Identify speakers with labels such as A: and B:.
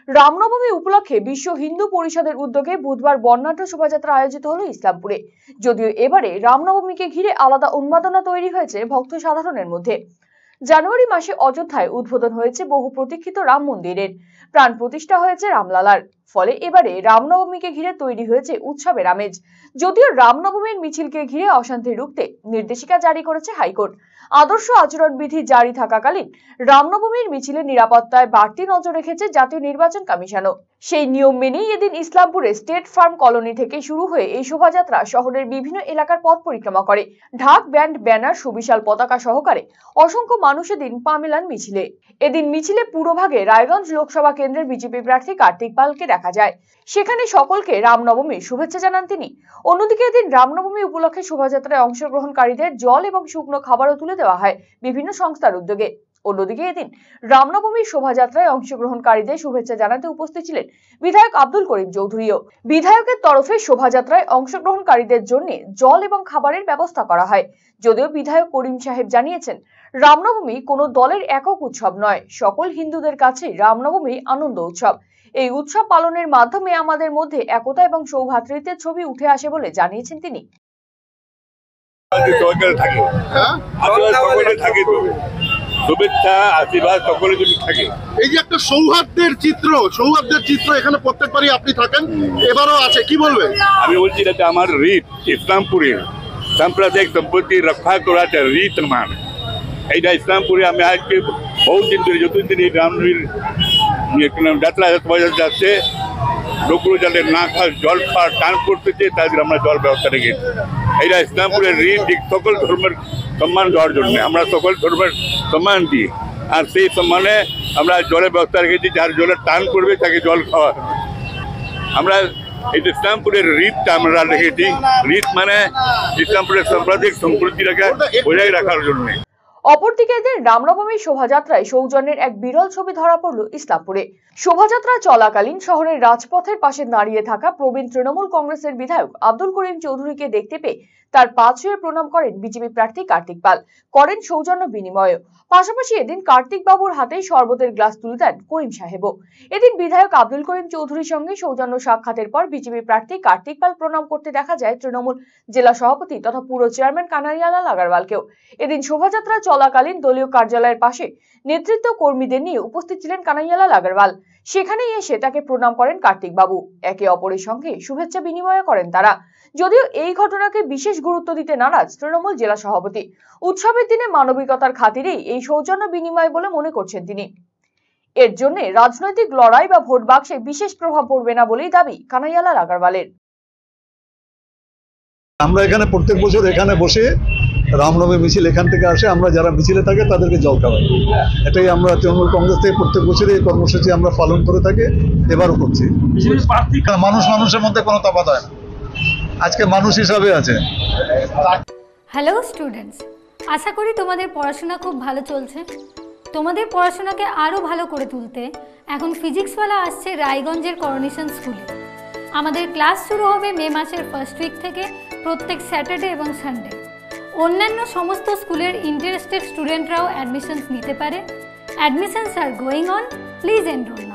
A: রামনবমী উপলক্ষে বিশ্ব হিন্দু পরিষদের উদ্যোগে বুধবার বর্ণাঢ্য শোভাযাত্রা আয়োজিত হলো ইসলামপুরে। যদিও এবারে রামনবমীকে ঘিরে আলাদা উন্মাদনা তৈরি হয়েছে ভক্ত সাধারণের মধ্যে। জানুয়ারি মাসে অযোধ্যায় উদ্বোধন হয়েছে বহু প্রতীক্ষিত রাম মন্দিরের, প্রাণ প্রতিষ্ঠা হয়েছে রামলালার। ফলে এবারে রামনবমীকে ঘিরে তৈরি হয়েছে উৎসবের আমেজ। যদিও রামনবমীর মিছিলকে ঘিরে অশান্তি রুখতে নির্দেশিকা জারি করেছে হাইকোর্ট। আদর্শ আচরণবিধি জারি থাকাকালীন রামনবমীর মিছিলের নিরাপত্তায় বাড়তি নজর রেখেছে জাতীয় নির্বাচন কমিশনও। সেই নিয়ম মেনেই এদিন ইসলামপুরে স্টেট ফার্ম কলোনি থেকে শুরু হয়ে এই শোভাযাত্রা শহরের বিভিন্ন এলাকার পথ পরিক্রমা করে। ঢাক, ব্যান্ড, ব্যানার, সুবিশাল পতাকা সহকারে অসংখ্য মানুষ এদিন পা মেলান মিছিলে। এদিন মিছিলে পুরোভাগে রায়গঞ্জ লোকসভা কেন্দ্রের বিজেপি প্রার্থী কার্তিক পালকে দেখা যায়। সেখানে সকলকে রামনবমীর শুভেচ্ছা জানান তিনি। অন্যদিকে এদিন রামনবমী উপলক্ষে শোভাযাত্রায় অংশগ্রহণকারীদের জল এবং শুকনো খাবারও তুলে দেওয়া হয় বিভিন্ন সংস্থার উদ্যোগে। অন্যদিকে এদিন রামনবমীর শোভাযাত্রায় অংশগ্রহণকারীদের শুভেচ্ছা জানাতে উপস্থিত ছিলেন বিধায়ক আব্দুল করিম চৌধুরীও। বিধায়কের তরফে শোভাযাত্রায় অংশগ্রহণকারীদের জন্য জল এবং খাবারের ব্যবস্থা করা হয়। যদিও বিধায়ক করিম সাহেব জানিয়েছেন, রামনবমী কোনো দলের একক উৎসব নয়, সকল হিন্দুদের কাছে রামনবমী আনন্দ উৎসব। এই উৎসব পালনের মাধ্যমে আমাদের মধ্যে একতা এবং সৌভ্রাতৃত্বের ছবি উঠে আসে বলে জানিয়েছেন তিনি।
B: শুভেচ্ছা, আশীর্বাদ সকলের জন্য থাকে।
C: এই যে একটা সৌহার্দ্যের চিত্র এখানে প্রত্যেকবারই আপনি থাকেন, এবারও আছে, কি বলবেন?
B: আমি বলছি এটা আমার রীত, ইসলামপুরের সাম্প্রদায়িক সম্পত্তি রক্ষা করা রীত মান। এইটা ইসলামপুরে আমি আজকে বহুদিন ধরে যতদিন এই রামনবমীর যাত্রা যাচ্ছে, লোকগুলো যাদের না খাওয়ার জল খাওয়ার টান করতেছে তাদের আমরা জল ব্যবস্থা রেখেছি। এইটা ইসলামপুরের রীত, সকল ধর্মের সম্মান দেওয়ার জন্য আমরা সকল ধর্মের সম্মান দিই, আর সেই সম্মানে আমরা জলের ব্যবস্থা রেখেছি। যার জলের টান করবে তাকে জল খাওয়া। আমরা এই ইসলামপুরের রীতটা আমরা রেখেছি। রীত মানে ইসলামপুরের সাম্প্রদায়িক সম্প্রীতিটাকে বজায় রাখার জন্য।
A: অপরদিকে এদিন রামনবমী শোভাযাত্রায় সৌজন্যের এক বিরল ছবি ধরা পড়ল ইসলামপুরে। শোভাযাত্রা চলাকালীন শহরের রাজপথের পাশে দাঁড়িয়ে থাকা প্রবীণ তৃণমূল কংগ্রেসের বিধায়ক আব্দুল করিম চৌধুরীকে দেখতে পেয়ে তার পা ছুঁয়ে প্রণাম করেন বিজেপি প্রার্থী কার্তিক পাল, করেন সৌজন্য বিনিময়ও। পাশাপাশি এদিন কার্তিক বাবুর হাতে শরবতের গ্লাস তুলে দেন করিম সাহেবও। এদিন বিধায়ক আব্দুল করিম চৌধুরীর সঙ্গে সৌজন্য সাক্ষাতের পর বিজেপি প্রার্থী কার্তিক পাল প্রণাম করতে দেখা যায় তৃণমূল জেলা সভাপতি তথা পুর চেয়ারম্যান কানাইয়ালাল আগারওয়ালকেও। এদিন শোভাযাত্রা চলাকালীন দলীয় কার্যালয়ের পাশে নেতৃত্ব কর্মীদের নিয়ে উপস্থিত ছিলেন কানাইয়ালাল আগারওয়াল। সেখানেই এসে তাকে প্রণাম করেন কার্তিক বাবু। একে অপরের সঙ্গে শুভেচ্ছা বিনিময় করেন তারা। যদিও এই ঘটনাকে বিশেষ গুরুত্ব দিতে নারাজ তৃণমূল জেলা সভাপতি। উৎসবের দিনে মানবিকতার খাতিরেই এই সৌজন্য বিনিময় বলে মনে করছেন তিনি। এর জন্য রাজনৈতিক লড়াই বা ভোট বাক্সে বিশেষ প্রভাব পড়বে না বলেই দাবি কানাইয়ালাল আগারওয়ালের।
D: আমরা এখানে প্রত্যেক বছর এখানে বসে রামনবমী মিছিল এখান থেকে আসে, আমরা যারা মিছিলে থাকে তাদেরকে জল খাওয়াই। এটাই আমরা তৃণমূল কংগ্রেস থেকে প্রত্যেক বছরই এই কর্মসূচি আমরা পালন করে থাকি, এবারও করছি। মানুষের মধ্যে কোনো তফাৎ হয় না, আজকে মানুষ হিসাবে আছে।
E: হ্যালো স্টুডেন্টস, আশা করি তোমাদের পড়াশোনা খুব ভালো চলছে। তোমাদের পড়াশোনাকে আরও ভালো করে তুলতে এখন ফিজিক্সওয়ালা আসছে রায়গঞ্জের করোনেশন স্কুলে। আমাদের ক্লাস শুরু হবে মে মাসের ফার্স্ট উইক থেকে প্রত্যেক স্যাটারডে এবং সানডে। অন্যান্য সমস্ত স্কুলের ইন্টারেস্টেড স্টুডেন্টরাও অ্যাডমিশনস নিতে পারে। Admissions are going on, please enrol.